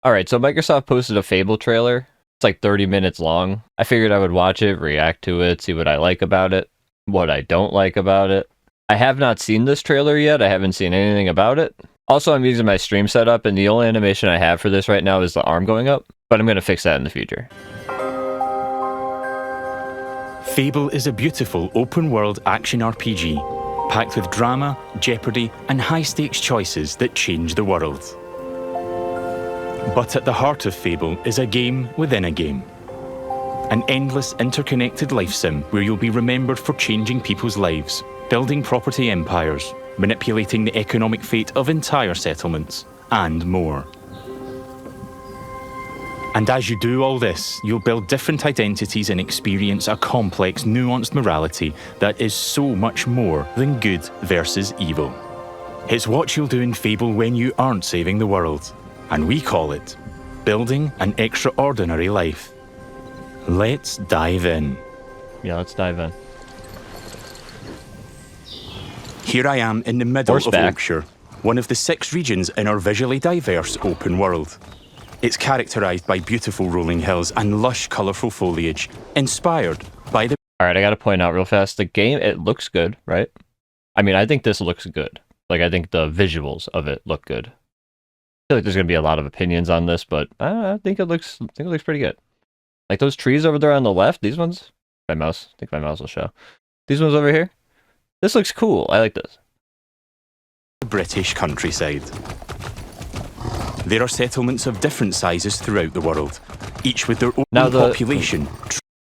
Alright, so Microsoft posted a Fable trailer. It's like 30 minutes long. I figured I would watch it, react to it, see what I like about it, what I don't like about it. I have not seen this trailer yet. I haven't seen anything about it. Also, I'm using my stream setup, and the only animation I have for this right now is the arm going up, but I'm going to fix that in the future. Fable is a beautiful open-world action RPG, packed with drama, jeopardy, and high-stakes choices that change the world. But at the heart of Fable is a game within a game. An endless interconnected life sim where you'll be remembered for changing people's lives, building property empires, manipulating the economic fate of entire settlements, and more. And as you do all this, you'll build different identities and experience a complex, nuanced morality that is so much more than good versus evil. It's what you'll do in Fable when you aren't saving the world, and we call it building an extraordinary life. Let's dive in. Yeah, let's dive in. Here I am in the middle of Horseback. Oakshire, one of the 6 regions in our visually diverse open world. It's characterised by beautiful rolling hills and lush, colourful foliage, inspired by the... Alright, I gotta point out real fast, the game, it looks good, right? I mean, I think this looks good. Like, I think the visuals of it look good. I feel like there's gonna be a lot of opinions on this, but I think it looks pretty good. Like those trees over there on the left, these ones, I think my mouse will show. These ones over here, this looks cool. I like this. British countryside. There are settlements of different sizes throughout the world, each with their own population.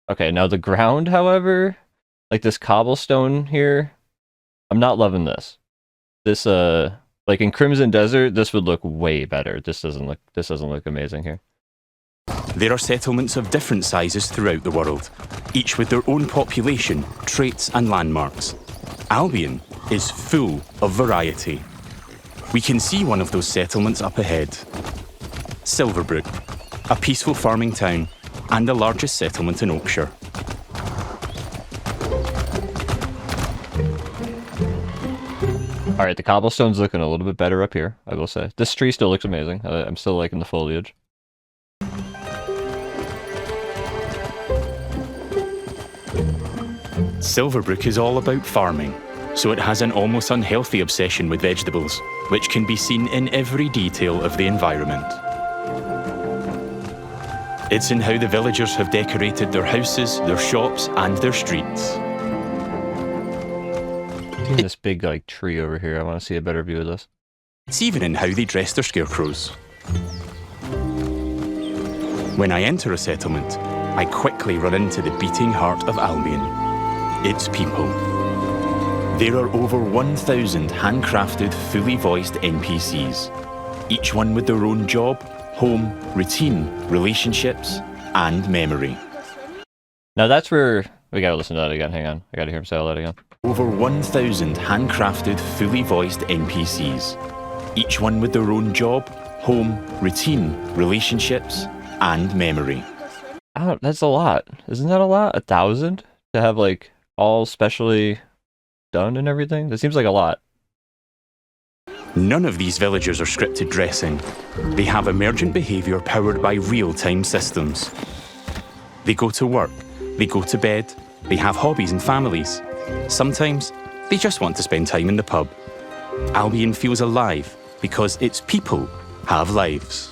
Okay, now the ground, however, like this cobblestone here, I'm not loving this. This, like in Crimson Desert, this would look way better. This doesn't look amazing here. There are settlements of different sizes throughout the world, each with their own population, traits and landmarks. Albion is full of variety. We can see one of those settlements up ahead. Silverbrook, a peaceful farming town and the largest settlement in Oakshire. Alright, the cobblestone's looking a little bit better up here, I will say. This tree still looks amazing. I'm still liking the foliage. Silverbrook is all about farming, so it has an almost unhealthy obsession with vegetables, which can be seen in every detail of the environment. It's in how the villagers have decorated their houses, their shops, and their streets. This big like tree over here, I want to see a better view of this. It's even in how they dress their scarecrows. When I enter a settlement, I quickly run into the beating heart of Albion. Its people. There are over 1,000 handcrafted, fully voiced NPCs, each one with their own job, home, routine, relationships, and memory. Now that's where... We gotta listen to that again, hang on. I gotta hear him say all that again. Over 1,000 handcrafted, fully voiced NPCs, each one with their own job, home, routine, relationships, and memory. Oh, that's a lot. Isn't that a lot? 1,000? To have like all specially done and everything? That seems like a lot. None of these villagers are scripted dressing. They have emergent behaviour powered by real-time systems. They go to work, they go to bed, they have hobbies and families. Sometimes, they just want to spend time in the pub. Albion feels alive because its people have lives.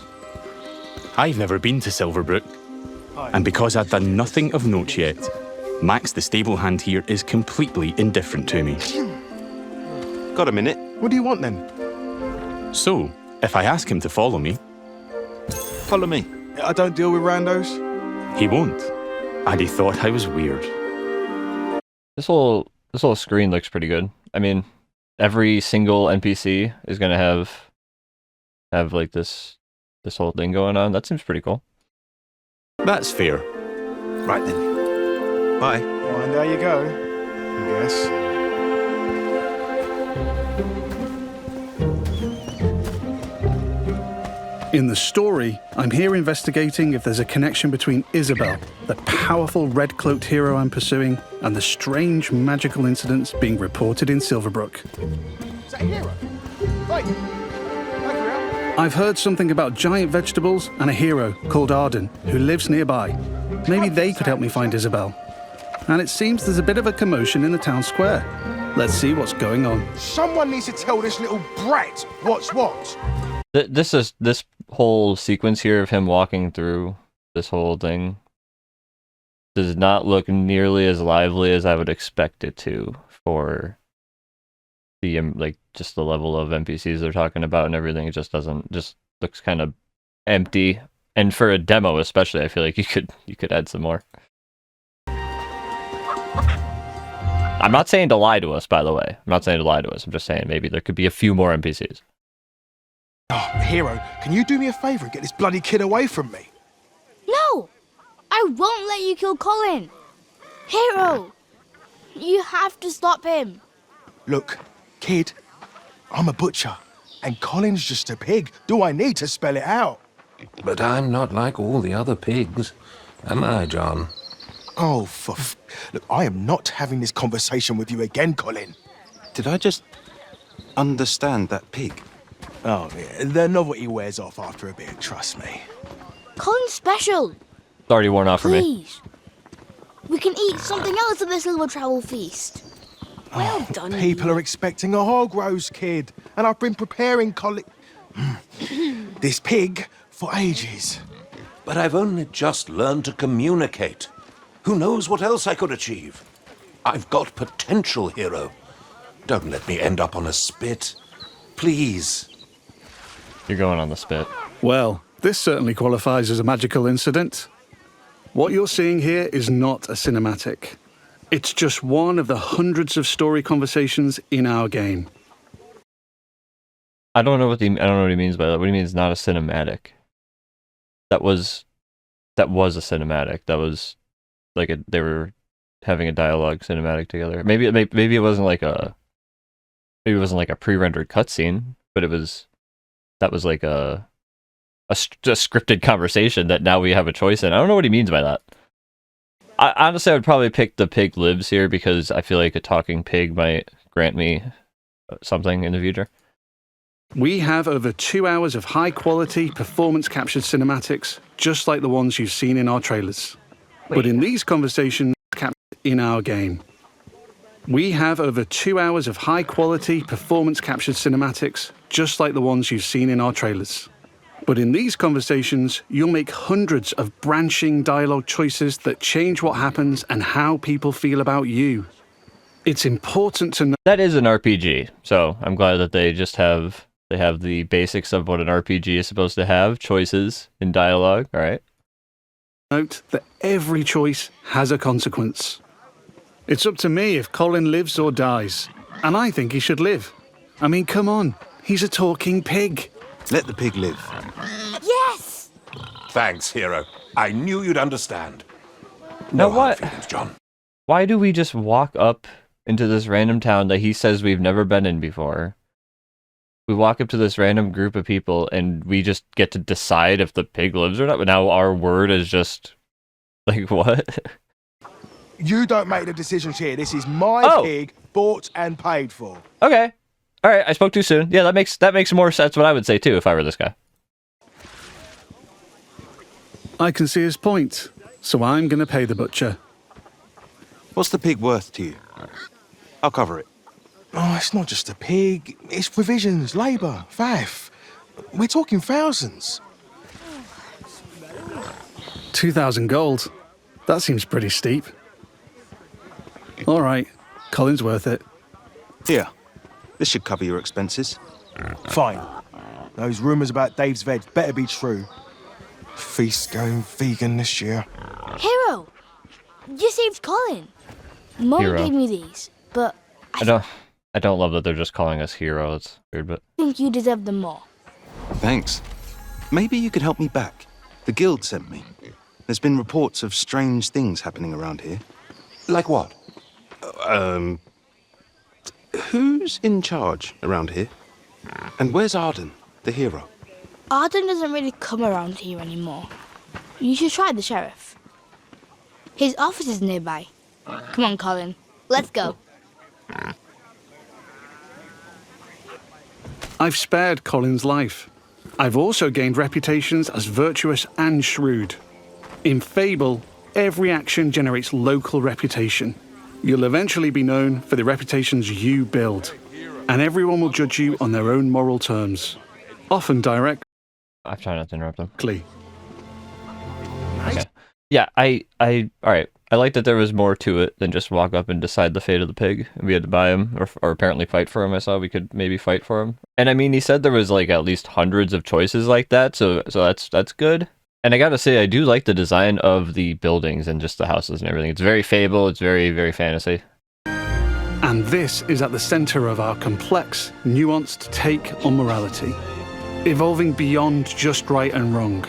I've never been to Silverbrook, and because I've done nothing of note yet, Max the stable hand here is completely indifferent to me. Got a minute? What do you want then? So, if I ask him to follow me... Follow me. I don't deal with randos. He won't. And he thought I was weird. This whole screen looks pretty good. I mean, every single NPC is gonna have like this whole thing going on. That seems pretty cool. That's fair. Right then. Bye. Well, and there you go, I guess. In the story, I'm here investigating if there's a connection between Isabel, the powerful red-cloaked hero I'm pursuing, and the strange magical incidents being reported in Silverbrook. Is that a hero? Right. Thank you, I've heard something about giant vegetables and a hero called Arden who lives nearby. Maybe they could help me find Isabel. And it seems there's a bit of a commotion in the town square. Let's see what's going on. Someone needs to tell this little brat what's what. This whole sequence here of him walking through this whole thing does not look nearly as lively as I would expect it to for the like just the level of NPCs they're talking about and everything. It just looks kind of empty. And for a demo especially, I feel like you could add some more. I'm not saying to lie to us, by the way. I'm not saying to lie to us. I'm just saying maybe there could be a few more NPCs. Oh, Hero, can you do me a favour and get this bloody kid away from me? No! I won't let you kill Colin! Hero! You have to stop him! Look, kid, I'm a butcher, and Colin's just a pig. Do I need to spell it out? But I'm not like all the other pigs, am I, John? Oh, look, I am not having this conversation with you again, Colin. Did I just understand that pig? Oh, yeah, the novelty wears off after a bit, trust me. Colin's special! It's already worn off for me. Please! We can eat something else at this little travel feast. Well done. People are expecting a hog roast, kid, and I've been preparing this pig for ages. But I've only just learned to communicate. Who knows what else I could achieve? I've got potential, Hero. Don't let me end up on a spit. Please. You're going on the spit. Well, this certainly qualifies as a magical incident. What you're seeing here is not a cinematic. It's just one of the hundreds of story conversations in our game. I don't know what he means by that. What do you mean it's not a cinematic? That was a cinematic. That was like they were having a dialogue cinematic together. Maybe it wasn't like a pre-rendered cutscene, but that was like a scripted conversation that now we have a choice in. I don't know what he means by that. Honestly, I would probably pick the pig lives here because I feel like a talking pig might grant me something in the future. We have over 2 hours of high-quality, performance-captured cinematics, just like the ones you've seen in our trailers. But in these conversations, captured in our game. We have over 2 hours of high-quality, performance-captured cinematics, just like the ones you've seen in our trailers. But in these conversations, you'll make hundreds of branching dialogue choices that change what happens and how people feel about you. It's important to know that is an RPG, so I'm glad that they have the basics of what an RPG is supposed to have, choices in dialogue, all right? Note that every choice has a consequence. It's up to me if Colin lives or dies, and I think he should live. I mean, come on, he's a talking pig. Let the pig live. Yes! Thanks, Hero. I knew you'd understand. Now No what? hard feelings, John. Why do we just walk up into this random town that he says we've never been in before? We walk up to this random group of people and we just get to decide if the pig lives or not, but now our word is just like, what? You don't make the decisions here. This is my pig, bought and paid for. Okay. All right, I spoke too soon. Yeah, that makes more sense what I would say too if I were this guy. I can see his point, so I'm going to pay the butcher. What's the pig worth to you? I'll cover it. Oh, it's not just a pig. It's provisions, labour, faff. We're talking thousands. 2,000 gold. That seems pretty steep. All right, Colin's worth it. Here, this should cover your expenses. Fine. Those rumours about Dave's veg better be true. Feast going vegan this year. Hero! You saved Colin. Mom Hero. gave me these, but I don't love that they're just calling us Hero. It's weird, but I think you deserve them more. Thanks. Maybe you could help me back. The guild sent me. There's been reports of strange things happening around here. Like what? Who's in charge around here? And where's Arden, the hero? Arden doesn't really come around here anymore. You should try the sheriff. His office is nearby. Come on, Colin. Let's go. I've spared Colin's life. I've also gained reputations as virtuous and shrewd. In Fable, every action generates local reputation. You'll eventually be known for the reputations you build, and everyone will judge you on their own moral terms, often directly. I'm trying not to interrupt him. Okay. Yeah, all right. I like that there was more to it than just walk up and decide the fate of the pig. We had to buy him, or apparently fight for him. I saw we could maybe fight for him. And I mean, he said there was like at least hundreds of choices like that, so that's good. And I gotta say, I do like the design of the buildings and just the houses and everything. It's very Fable. It's very, very fantasy. And this is at the center of our complex, nuanced take on morality, evolving beyond just right and wrong.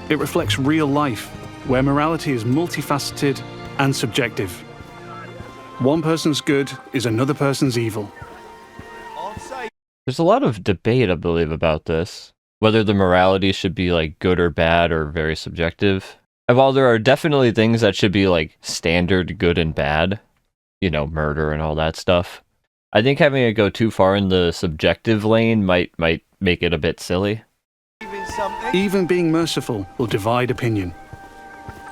It reflects real life, where morality is multifaceted and subjective. One person's good is another person's evil. There's a lot of debate, I believe, about this. Whether the morality should be like good or bad or very subjective. And while there are definitely things that should be like standard good and bad, you know, murder and all that stuff, I think having it go too far in the subjective lane might make it a bit silly. Even being merciful will divide opinion.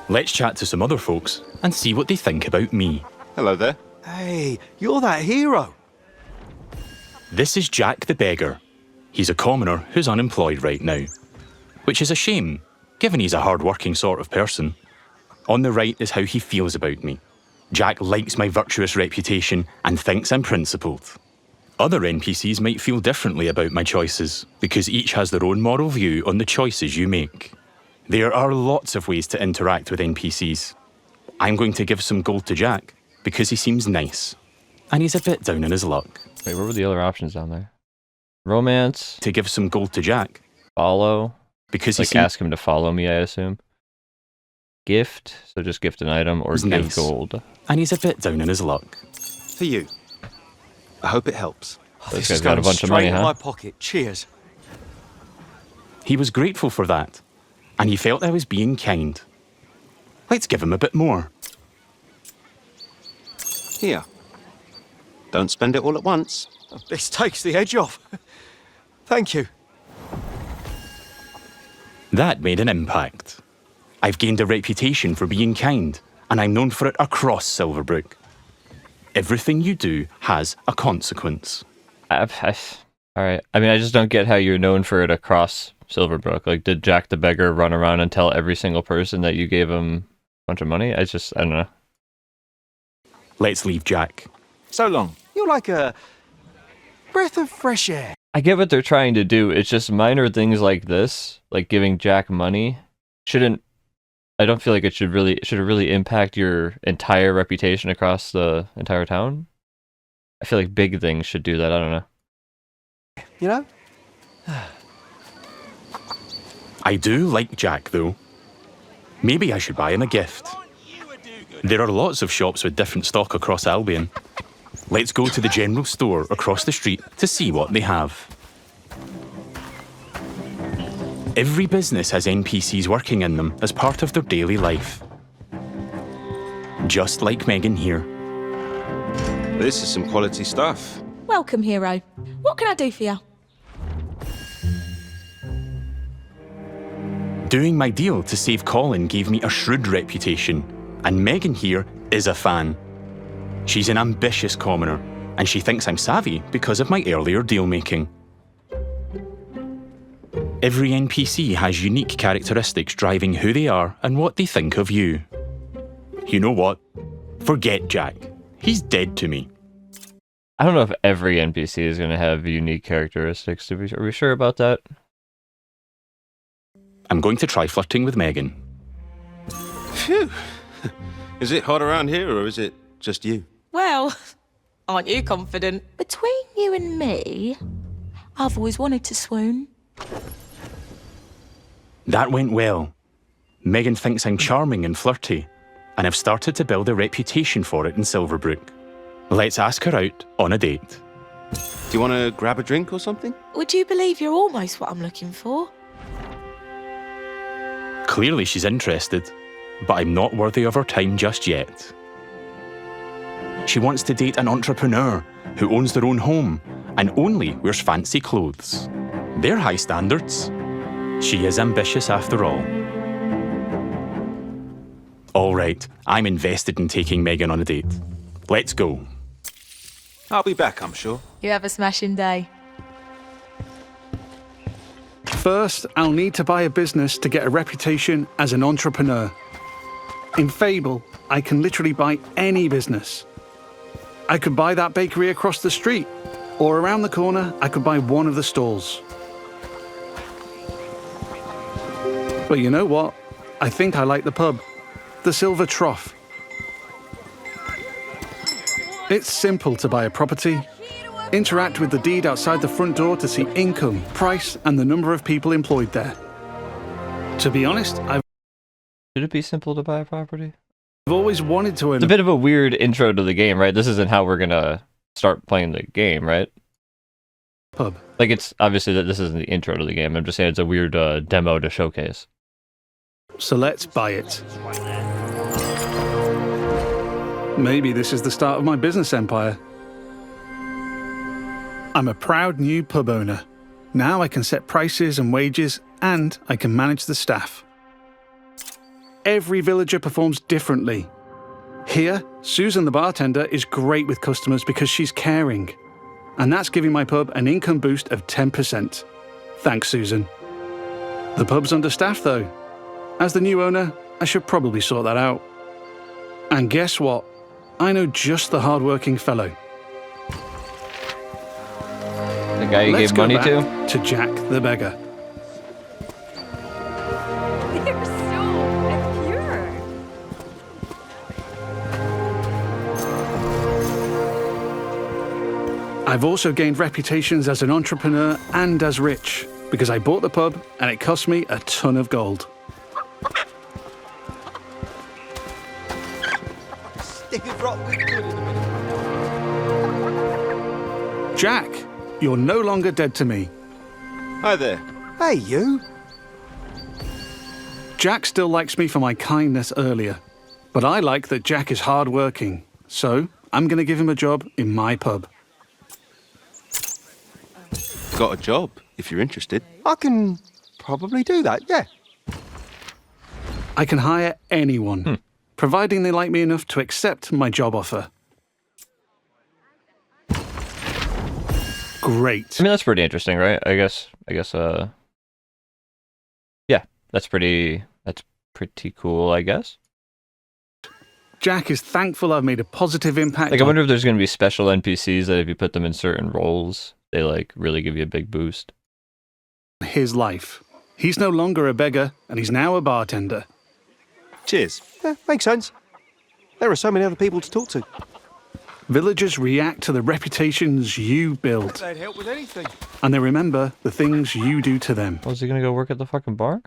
Let's chat to some other folks and see what they think about me. Hello there. Hey, you're that hero. This is Jack the Beggar. He's a commoner who's unemployed right now, which is a shame, given he's a hard-working sort of person. On the right is how he feels about me. Jack likes my virtuous reputation and thinks I'm principled. Other NPCs might feel differently about my choices, because each has their own moral view on the choices you make. There are lots of ways to interact with NPCs. I'm going to give some gold to Jack, because he seems nice, and he's a bit down on his luck. Wait, what were the other options down there? Romance. To give some gold to Jack. Follow. Because he like ask him to follow me, I assume. Gift. So just gift an item or give nice. Gold. And he's a bit down on his luck. For you. I hope it helps. This guy's got a bunch of money, huh? In my pocket. Cheers. He was grateful for that, and he felt I was being kind. Let's give him a bit more. Here. Don't spend it all at once. This takes the edge off. Thank you. That made an impact. I've gained a reputation for being kind, and I'm known for it across Silverbrook. Everything you do has a consequence. All right. I mean, I just don't get how you're known for it across Silverbrook. Like, did Jack the Beggar run around and tell every single person that you gave him a bunch of money? I don't know. Let's leave Jack. So long. You're like a breath of fresh air. I get what they're trying to do. It's just minor things like this, like giving Jack money, I don't feel like it should really impact your entire reputation across the entire town. I feel like big things should do that. I don't know. You know? I do like Jack, though. Maybe I should buy him a gift. There are lots of shops with different stock across Albion. Let's go to the general store across the street to see what they have. Every business has NPCs working in them as part of their daily life. Just like Megan here. This is some quality stuff. Welcome, hero. What can I do for you? Doing my deal to save Colin gave me a shrewd reputation, and Megan here is a fan. She's an ambitious commoner, and she thinks I'm savvy because of my earlier deal-making. Every NPC has unique characteristics driving who they are and what they think of you. You know what? Forget Jack. He's dead to me. I don't know if every NPC is going to have unique characteristics. Are we sure about that? I'm going to try flirting with Megan. Phew. Is it hot around here, or is it just you? Well, aren't you confident? Between you and me, I've always wanted to swoon. That went well. Megan thinks I'm charming and flirty, and I've started to build a reputation for it in Silverbrook. Let's ask her out on a date. Do you want to grab a drink or something? Would you believe you're almost what I'm looking for? Clearly she's interested, but I'm not worthy of her time just yet. She wants to date an entrepreneur who owns their own home and only wears fancy clothes. They're high standards. She is ambitious after all. All right, I'm invested in taking Megan on a date. Let's go. I'll be back, I'm sure. You have a smashing day. First, I'll need to buy a business to get a reputation as an entrepreneur. In Fable, I can literally buy any business. I could buy that bakery across the street, or around the corner, I could buy one of the stalls. But you know what? I think I like the pub, the Silver Trough. It's simple to buy a property. Interact with the deed outside the front door to see income, price, and the number of people employed there. To be honest, I've Should it be simple to buy a property? always wanted to It's own a bit of a weird intro to the game, right? This isn't how we're gonna start playing the game, right? a pub. Like, it's obviously that this isn't the intro to the game. I'm just saying it's a weird demo to showcase. So let's buy it. Maybe this is the start of my business empire. I'm a proud new pub owner. Now I can set prices and wages, and I can manage the staff. Every villager performs differently. Here, Susan the bartender is great with customers because she's caring. And that's giving my pub an income boost of 10%. Thanks, Susan. The pub's understaffed though. As the new owner, I should probably sort that out. And guess what? I know just the hard-working fellow. The guy you Let's gave go money back to? to Jack the beggar. You're so pure. I've also gained reputations as an entrepreneur and as rich because I bought the pub and it cost me a ton of gold. Jack, you're no longer dead to me. Hi there. Hey, you. Jack still likes me for my kindness earlier, but I like that Jack is hardworking, so I'm going to give him a job in my pub. Got a job, if you're interested. I can probably do that, yeah. I can hire anyone, providing they like me enough to accept my job offer. Great. I mean, that's pretty interesting, right? I guess, yeah, that's pretty cool, I guess. Jack is thankful I've made a positive impact. Like, I wonder if there's going to be special NPCs that if you put them in certain roles, they, like, really give you a big boost. on his life. He's no longer a beggar, and he's now a bartender. Cheers. Yeah, makes sense. There are so many other people to talk to. Villagers react to the reputations you build, They'd help with anything. and they remember the things you do to them. Was he going to go work at the fucking bar?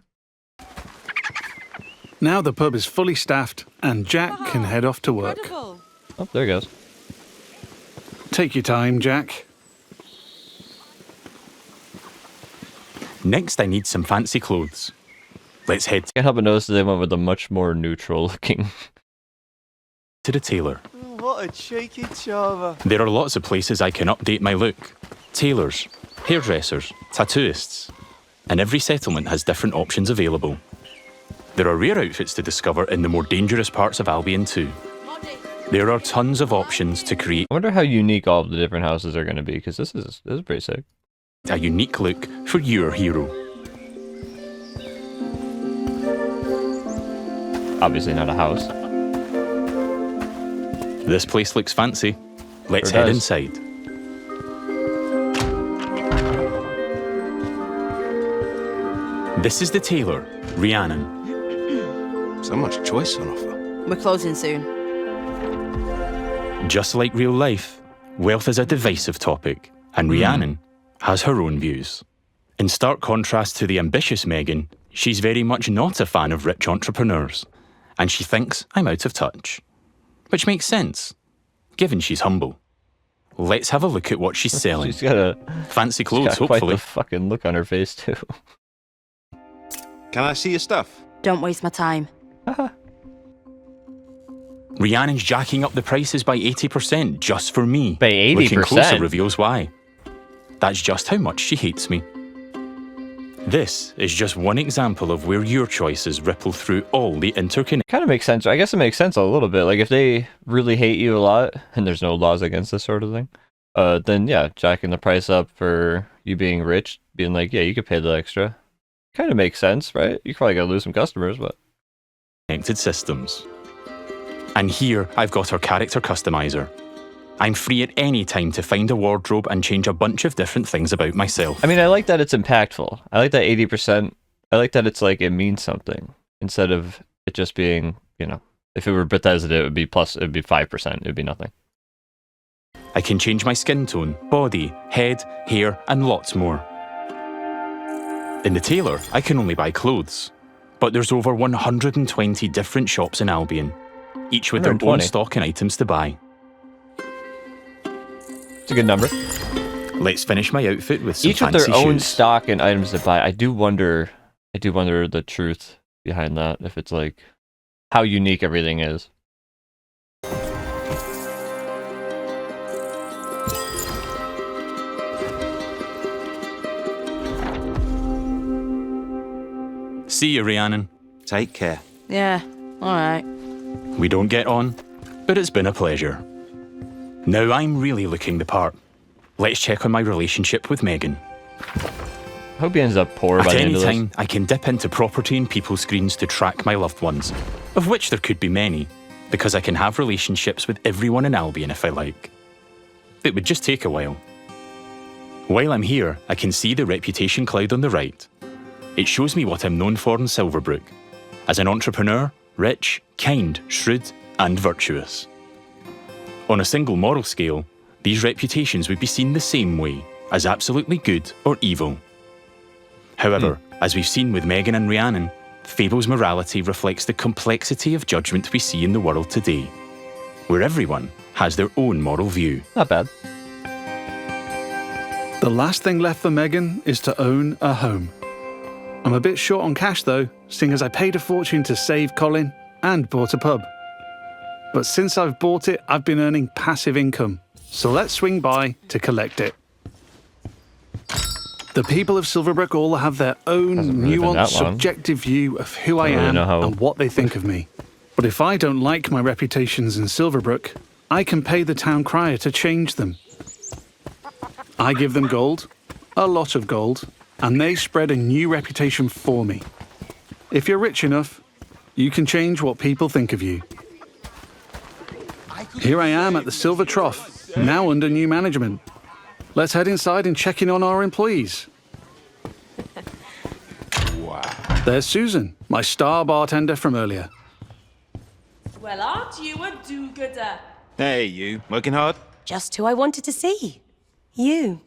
Now the pub is fully staffed, and Jack can head off to work. Incredible. Oh, there he goes. Take your time, Jack. Next, I need some fancy clothes. Let's head Can't help but notice that they went with a much more neutral looking. to the tailor. What a cheeky charmer. There are lots of places I can update my look. Tailors, hairdressers, tattooists. And every settlement has different options available. There are rare outfits to discover in the more dangerous parts of Albion too. There are tons of options to create I wonder how unique all of the different houses are going to be, because this is pretty sick. a unique look for your hero. Obviously not a house. This place looks fancy. Let's Sure head does. inside. This is the tailor, Rhiannon. So much choice on offer. We're closing soon. Just like real life, wealth is a divisive topic, and Rhiannon has her own views. In stark contrast to the ambitious Megan, she's very much not a fan of rich entrepreneurs, and she thinks I'm out of touch. Which makes sense, given she's humble. Let's have a look at what she's selling. She's got a Fancy she's clothes, got quite hopefully. the fucking look on her face too. Can I see your stuff? Don't waste my time. Rhiannon's jacking up the prices by 80% just for me. By Looking closer 80%? reveals why. That's just how much she hates me. This is just one example of where your choices ripple through all the interconnected. Kind of makes sense. I guess it makes sense a little bit. Like if they really hate you a lot, and there's no laws against this sort of thing, then yeah, jacking the price up for you being rich, being like, yeah, you could pay the extra. Kind of makes sense, right? You probably gotta lose some customers, but Systems. And here I've got our character customizer. I'm free at any time to find a wardrobe and change a bunch of different things about myself. I mean, I like that it's impactful. I like that 80%. I like that it's like it means something instead of it just being, you know, if it were Bethesda, it would be 5%. It would be nothing. I can change my skin tone, body, head, hair, and lots more. In the tailor, I can only buy clothes. But there's over 120 different shops in Albion, each with their own 120. stock and items to buy. It's a good number. Let's finish my outfit with some Each with fancy their own shoes. stock and items to buy. I do wonder the truth behind that. If it's like how unique everything is. See you, Rhiannon. Take care. Yeah, alright. We don't get on, but it's been a pleasure. Now I'm really looking the part. Let's check on my relationship with Megan. Hope he ends up poor by At the end any of this. time, I can dip into property and people screens to track my loved ones, of which there could be many, because I can have relationships with everyone in Albion if I like. It would just take a while. While I'm here, I can see the reputation cloud on the right. It shows me what I'm known for in Silverbrook, as an entrepreneur, rich, kind, shrewd, and virtuous. On a single moral scale, these reputations would be seen the same way, as absolutely good or evil. However, as we've seen with Megan and Rhiannon, Fable's morality reflects the complexity of judgment we see in the world today, where everyone has their own moral view. Not bad. The last thing left for Megan is to own a home. I'm a bit short on cash though, seeing as I paid a fortune to save Colin and bought a pub. But since I've bought it, I've been earning passive income, so let's swing by to collect it. The people of Silverbrook all have their own Hasn't really been that nuanced, long. subjective view of who I Don't really am know how- and what they think of me. But if I don't like my reputations in Silverbrook, I can pay the town crier to change them. I give them gold, a lot of gold, and they spread a new reputation for me. If you're rich enough, you can change what people think of you. Here I am at the Silver Trough, now under new management. Let's head inside and check in on our employees. Wow. There's Susan, my star bartender from earlier. Well, aren't you a do-gooder? Hey, you. Working hard? Just who I wanted to see. You.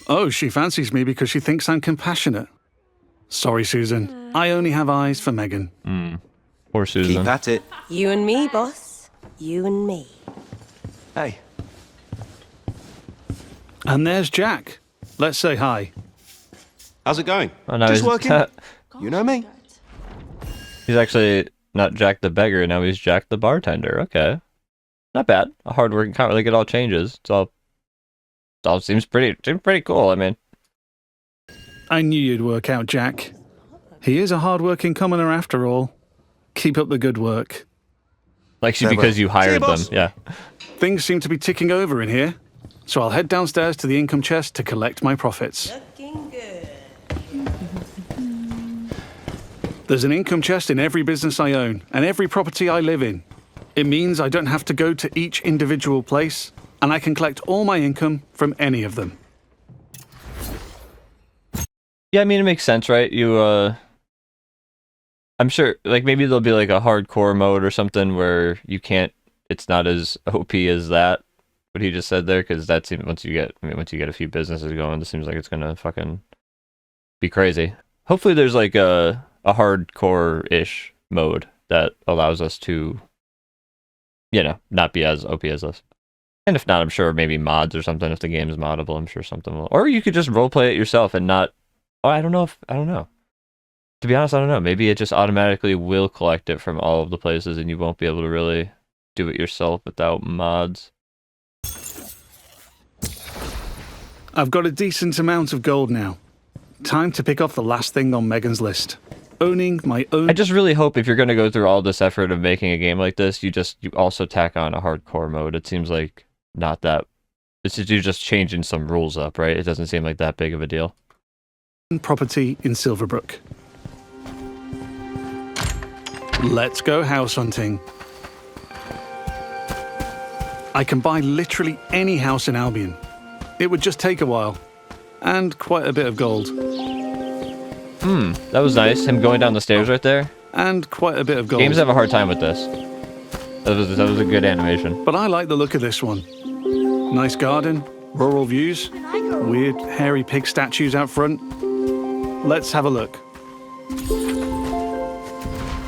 Oh, she fancies me because she thinks I'm compassionate. Sorry, Susan. I only have eyes for Megan. Poor Susan. Keep at it. You and me, boss. You and me. Hey. And there's Jack. Let's say hi. How's it going? Oh, no, Just he's- working? You know me? He's actually not Jack the beggar, now he's Jack the bartender. Okay. Not bad. A hard-working count. Like, it all changes. It all seems pretty cool, I mean. I knew you'd work out, Jack. He is a hard-working commoner after all. Keep up the good work. Like, Yeah, because but- you hired them. boss. Yeah. Things seem to be ticking over in here, so I'll head downstairs to the income chest to collect my profits. Looking good. There's an income chest in every business I own and every property I live in. It means I don't have to go to each individual place, and I can collect all my income from any of them. Yeah, I mean, it makes sense, right? I'm sure, like, maybe there'll be, like, a hardcore mode or something where it's not as OP as that, what he just said there, because that seems, once you get a few businesses going, it seems like it's gonna fucking be crazy. Hopefully there's, like, a hardcore-ish mode that allows us to, not be as OP as us. And if not, I'm sure maybe mods or something, if the game is moddable, I'm sure something will. Or you could just roleplay it yourself and not... Oh, I don't know. To be honest, I don't know. Maybe it just automatically will collect it from all of the places and you won't be able to really do it yourself without mods. I've got a decent amount of gold now. time to pick off the last thing on Megan's list. Owning my own... I just really hope if you're going to go through all this effort of making a game like this, you also tack on a hardcore mode. It seems like not that... It's just, you're just changing some rules up, right? It doesn't seem like that big of a deal. Property in Silverbrook. Let's go house hunting. I can buy literally any house in Albion. It would just take a while. And quite a bit of gold. That was nice. Him going down the stairs right there. And quite a bit of gold. Games have a hard time with this. That was a good animation. But I like the look of this one. Nice garden, rural views, weird hairy pig statues out front. Let's have a look.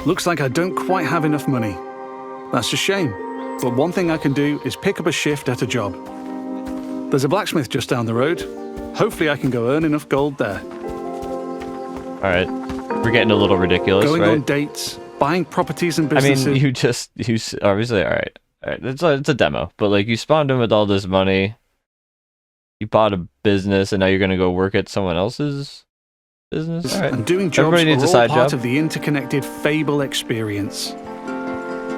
Looks like I don't quite have enough money. That's a shame. But one thing I can do is pick up a shift at a job. There's a blacksmith just down the road. Hopefully I can go earn enough gold there. All right, we're getting a little ridiculous, Going right? on dates, buying properties and businesses. I mean, you obviously, all right. It's a demo, but like you spawned him with all this money. You bought a business, and now you're gonna go work at someone else's business. All right. And doing jobs Everybody needs are a all side part job. of the interconnected Fable experience.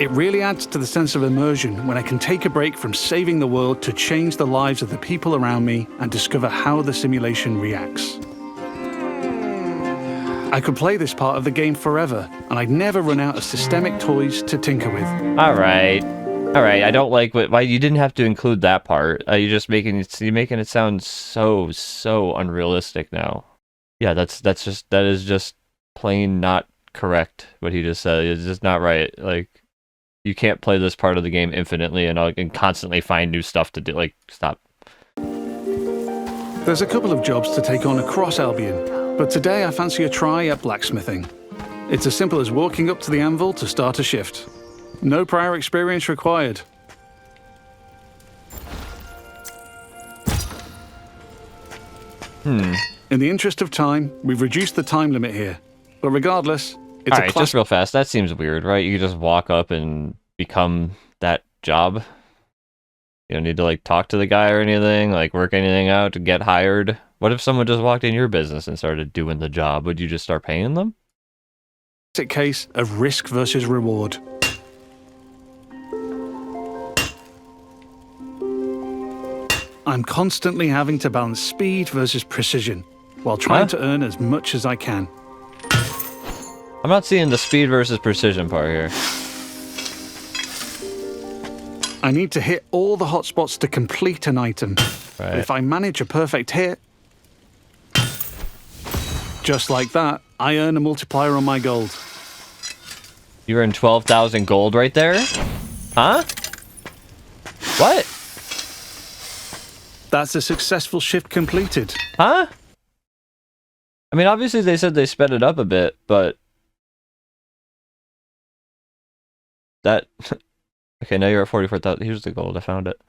It really adds to the sense of immersion when I can take a break from saving the world to change the lives of the people around me and discover how the simulation reacts. I could play this part of the game forever, and I'd never run out of systemic toys to tinker with. All right. I don't like why you didn't have to include that part. You're making it sound so unrealistic now. Yeah, that is just plain not correct. What he just said, it's just not right. Like, you can't play this part of the game infinitely and constantly find new stuff to do. Like, stop. There's a couple of jobs to take on across Albion. But today I fancy a try at blacksmithing. It's as simple as walking up to the anvil to start a shift. No prior experience required. In the interest of time, we've reduced the time limit here. But regardless, it's All right, just real fast. That seems weird, right? You just walk up and become that job. You don't need to like talk to the guy or anything, like work anything out to get hired. What if someone just walked in your business and started doing the job? Would you just start paying them? classic case of risk versus reward. I'm constantly having to balance speed versus precision, while trying to earn as much as I can. I'm not seeing the speed versus precision part here. I need to hit all the hotspots to complete an item. Right. If I manage a perfect hit, just like that, I earn a multiplier on my gold. You earned 12,000 gold right there? Huh? What? That's a successful shift completed. Huh? I mean, obviously they said they sped it up a bit, but... That... Okay, now you're at 44,000. Here's the gold. I found it.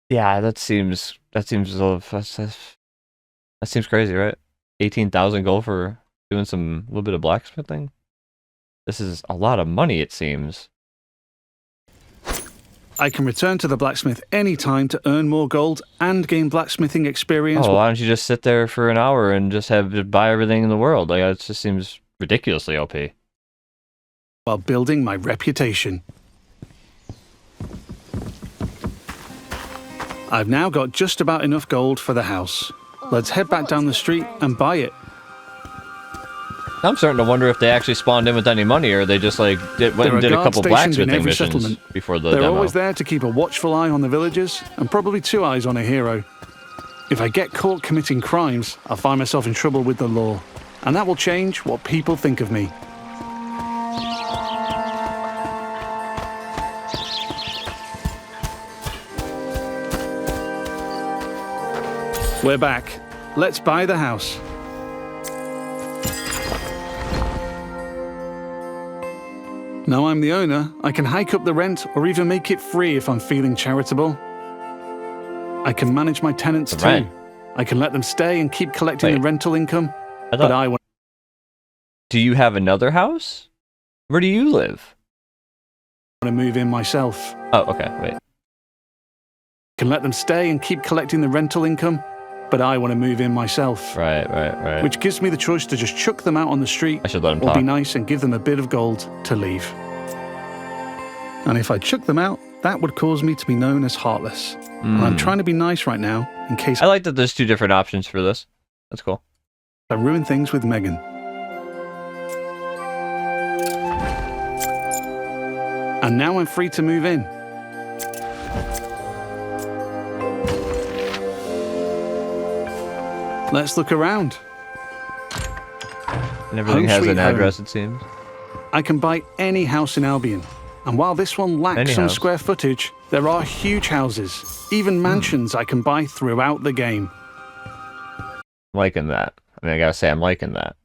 Yeah, that seems a little... That seems crazy, right? 18,000 gold for doing a little bit of blacksmithing? This is a lot of money, it seems. I can return to the blacksmith anytime to earn more gold and gain blacksmithing experience. Oh, why don't you just sit there for an hour and just buy everything in the world? Like, it just seems ridiculously OP. While building my reputation. I've now got just about enough gold for the house. Let's head back down the street and buy it. I'm starting to wonder if they actually spawned in with any money, or they just like went and did a couple blacksmithing missions before the They're demo. always there to keep a watchful eye on the villagers, and probably 2 eyes on a hero. If I get caught committing crimes, I'll find myself in trouble with the law, and that will change what people think of me. We're back. Let's buy the house. Now I'm the owner, I can hike up the rent or even make it free if I'm feeling charitable. I can manage my tenants too. Rent. I can let them stay and keep collecting the rental income. Do you have another house? Where do you live? Want to move in myself. Oh, okay, wait. Can let them stay and keep collecting the rental income. but I want to move in myself. Right. Which gives me the choice to just chuck them out on the street I should let him or talk. be nice and give them a bit of gold to leave. And if I chuck them out, that would cause me to be known as heartless. And I'm trying to be nice right now in case I like that there's two different options for this. That's cool. I ruin things with Megan. And now I'm free to move in. Let's look around. And everything Home has sweet an home. address, it seems. I can buy any house in Albion. And while this one lacks Any some house. square footage, there are huge houses, even mansions I can buy throughout the game. I'm liking that. I mean, I gotta say, I'm liking that.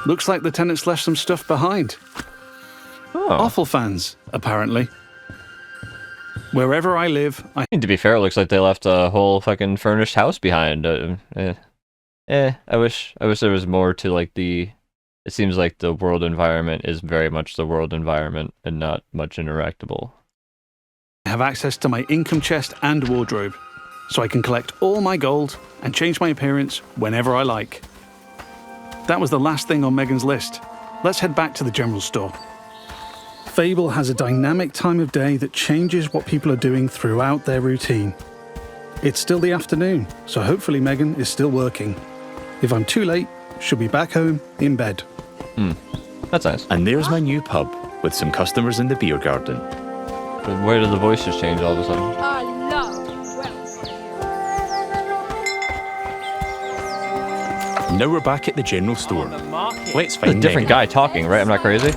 Looks like the tenants left some stuff behind. Oh. Awful fans, apparently. Wherever I live, I To be fair, it looks like they left a whole fucking furnished house behind. I wish there was more to like the. It seems like the world environment is very much the world environment and not much interactable. have access to my income chest and wardrobe, so I can collect all my gold and change my appearance whenever I like. That was the last thing on Megan's list. Let's head back to the general store. Fable has a dynamic time of day that changes what people are doing throughout their routine. It's still the afternoon, so hopefully Megan is still working. If I'm too late, she'll be back home in bed. That's nice. And there's my new pub with some customers in the beer garden. But where did the voice just change all of a sudden? I love Now we're back at the general store. Let's It's a find different Megan. guy talking, right? I'm not crazy?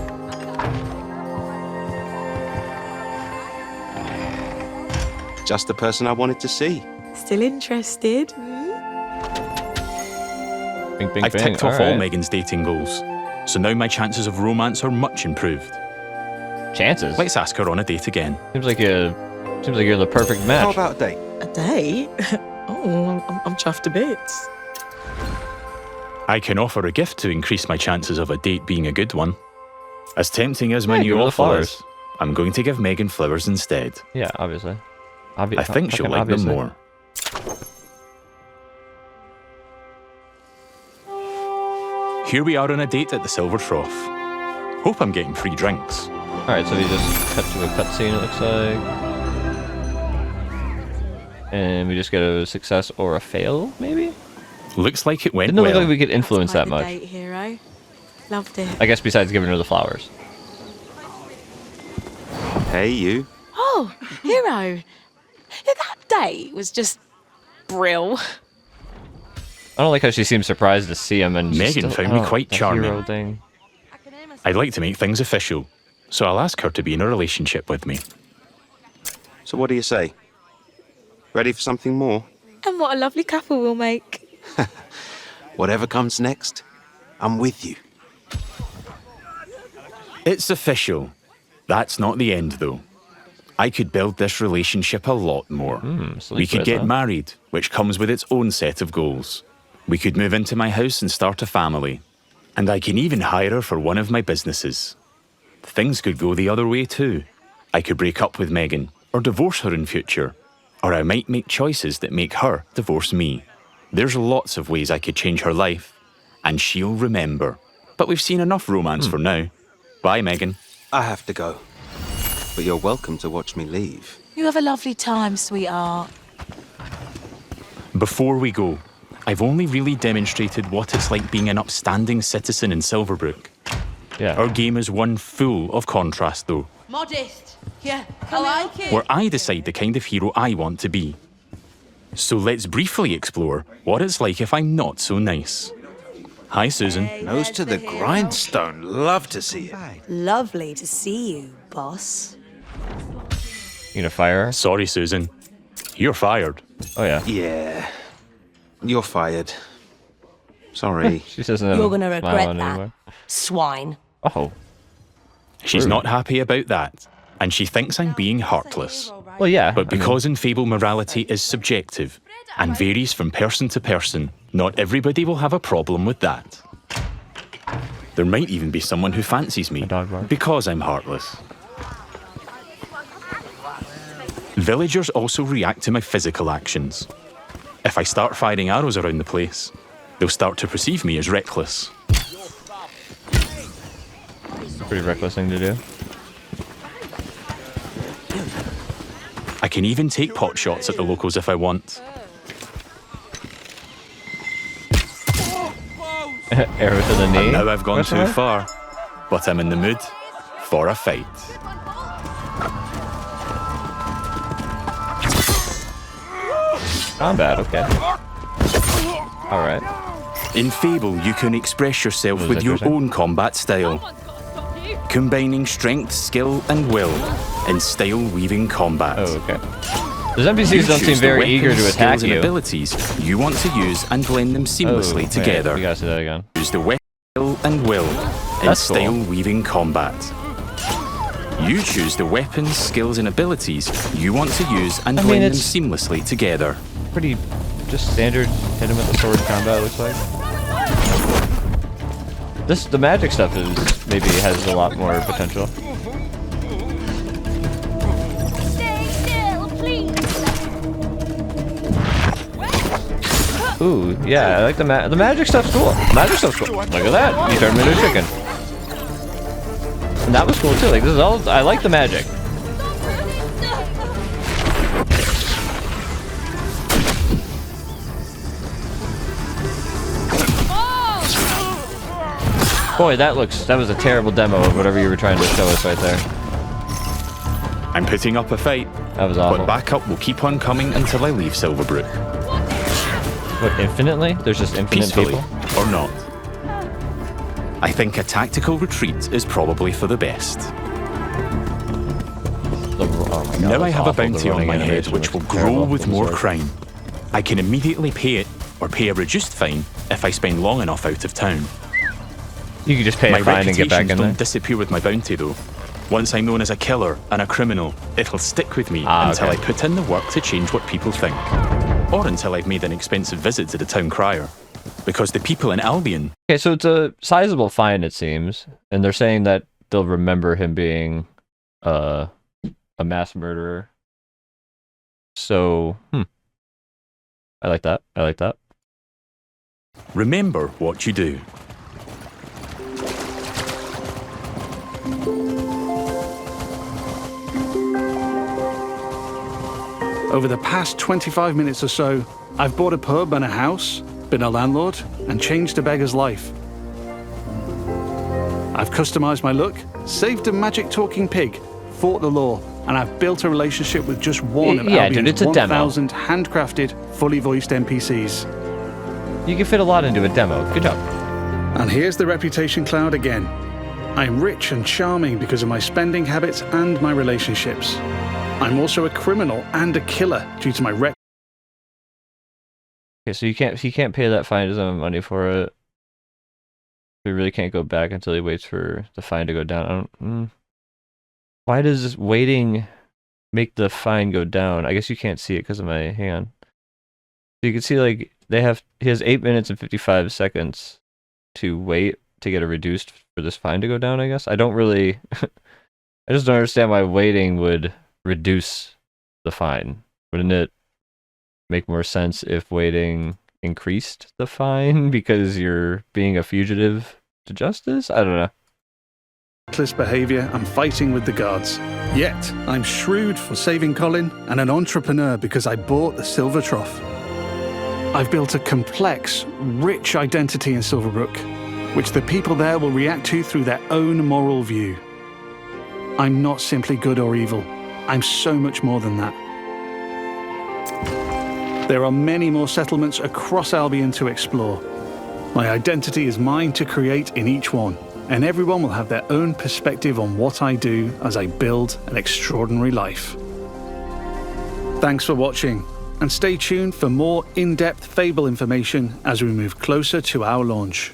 Just the person I wanted to see. Still interested? Bing, bing, I've bing. ticked off all right. Megan's dating goals, so now my chances of romance are much improved. Chances. Let's ask her on a date again. Seems like you're the perfect match. How about a date? A date? Oh, I'm chuffed to bits. I can offer a gift to increase my chances of a date being a good one. As tempting as my Yeah, give new her the offer flowers. is, I'm going to give Megan flowers instead. Yeah, obviously. I think she'll like them more. Here we are on a date at the Silver Trough. Hope I'm getting free drinks. Alright, so we just cut to a cutscene, it looks like. And we just get a success or a fail, maybe? Looks like it went Didn't well. look like we could influence Like that the much. date hero. Loved it. I guess besides giving her the flowers. Hey, you. Oh, hero. Yeah, that date was just brill. I don't like how she seems surprised to see him and Megan found me quite the charming. hero thing. I'd like to make things official, so I'll ask her to be in a relationship with me. So what do you say? Ready for something more? And what a lovely couple we'll make. Whatever comes next, I'm with you. It's official. That's not the end, though. I could build this relationship a lot more. We could get married, which comes with its own set of goals. We could move into my house and start a family. And I can even hire her for one of my businesses. Things could go the other way too. I could break up with Megan, or divorce her in future. Or I might make choices that make her divorce me. There's lots of ways I could change her life. And she'll remember. But we've seen enough romance for now. Bye, Megan. I have to go. But you're welcome to watch me leave. You have a lovely time, sweetheart. Before we go, I've only really demonstrated what it's like being an upstanding citizen in Silverbrook. Yeah. Our game is one full of contrast, though, modest. Yeah, I like it. where I decide the kind of hero I want to be. So let's briefly explore what it's like if I'm not so nice. Hi, Susan. Nose to the grindstone. Love to see it. Lovely to see you, boss. You gonna fire her? Sorry, Susan. You're fired. Oh yeah. Yeah. You're fired. Sorry. She doesn't You're gonna smile regret on that, anymore. swine. Oh. She's Rude. not happy about that, and she thinks I'm being heartless. Well, yeah. But because in Fable morality is subjective and varies from person to person, not everybody will have a problem with that. There might even be someone who fancies me dog barks. because I'm heartless. Villagers also react to my physical actions. If I start firing arrows around the place, they'll start to perceive me as reckless. Pretty reckless thing to do. I can even take pot shots at the locals if I want. Arrow to the knee. And now I've gone too far, but I'm in the mood for a fight. Combat, okay. Alright. In Fable, you can express yourself Was with your interesting. own combat style, combining strength, skill, and will in style-weaving combat. Oh, okay. Those NPCs You don't seem choose the very eager weapons, to attack skills, and you. abilities you want to use and blend them seamlessly Oh, together. Wait, we gotta see that again. Use the weapon, skill, and will in That's cool. style-weaving combat. You choose the weapons, skills, and abilities you want to use and blend them it's- seamlessly together. Pretty just standard hit him with the sword combat, looks like. The magic stuff is maybe has a lot more potential. Stay still, please. Ooh, yeah, I like the magic stuff's cool. Magic stuff's cool. Look at that, you turned me into a chicken. And that was cool too. Like this is all. I like the magic. Boy, that was a terrible demo of whatever you were trying to show us right there. I'm putting up a fight, That was awful. but backup will keep on coming until I leave Silverbrook. What, infinitely? There's just infinite Peacefully, people? or not. I think a tactical retreat is probably for the best. Oh my God, Now I that's have a awful. The bounty on running my head animation which will looks grow terrible with from the more sword. crime. I can immediately pay it, or pay a reduced fine, if I spend long enough out of town. You can just pay My a fine and get back reputations in there. don't disappear with my bounty though. Once I'm known as a killer and a criminal, it'll stick with me Ah, until okay. I put in the work to change what people think. Or until I've made an expensive visit to the town crier. Because the people in Albion Okay, so it's a sizable fine, it seems, and they're saying that they'll remember him being a mass murderer. So, I like that. I like that. remember what you do. Over the past 25 minutes or so, I've bought a pub and a house, been a landlord, and changed a beggar's life. I've customized my look, saved a magic talking pig, fought the law, and I've built a relationship with just one of Yeah, dude, Albion's it's a demo. 1,000 handcrafted, fully voiced NPCs. You can fit a lot into a demo. Good job. And here's the reputation cloud again. I'm rich and charming because of my spending habits and my relationships. I'm also a criminal and a killer due to my Okay, so he can't pay that fine. He doesn't have money for it. He really can't go back until he waits for the fine to go down. I don't. Why does waiting make the fine go down? I guess you can't see it because of my hand. So you can see like he has 8 minutes and 55 seconds to wait to get it reduced for this fine to go down. I guess I don't really. I just don't understand why waiting would reduce the fine. Wouldn't it make more sense if waiting increased the fine because you're being a fugitive to justice? I don't know. reckless behavior and fighting with the guards. Yet, I'm shrewd for saving Colin and an entrepreneur because I bought the Silver Trough. I've built a complex, rich identity in Silverbrook, which the people there will react to through their own moral view. I'm not simply good or evil. I'm so much more than that. There are many more settlements across Albion to explore. My identity is mine to create in each one, and everyone will have their own perspective on what I do as I build an extraordinary life. Thanks for watching, and stay tuned for more in-depth Fable information as we move closer to our launch.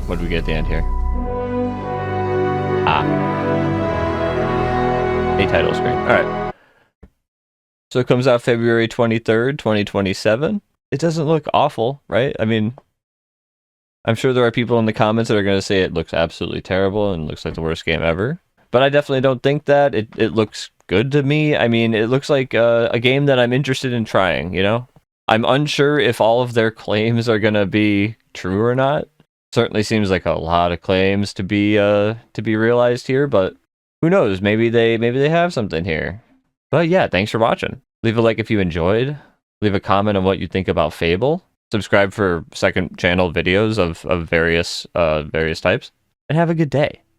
What do we get at the end here? A title screen. Alright. So it comes out February 23rd, 2027. It doesn't look awful, right? I mean, I'm sure there are people in the comments that are going to say it looks absolutely terrible and looks like the worst game ever. But I definitely don't think that. It looks good to me. I mean, it looks like a game that I'm interested in trying, you know? I'm unsure if all of their claims are gonna be true or not. Certainly seems like a lot of claims to be realized here, but who knows? Maybe they have something here. But yeah, thanks for watching. Leave a like if you enjoyed. Leave a comment on what you think about Fable. Subscribe for second channel videos of various types. And have a good day.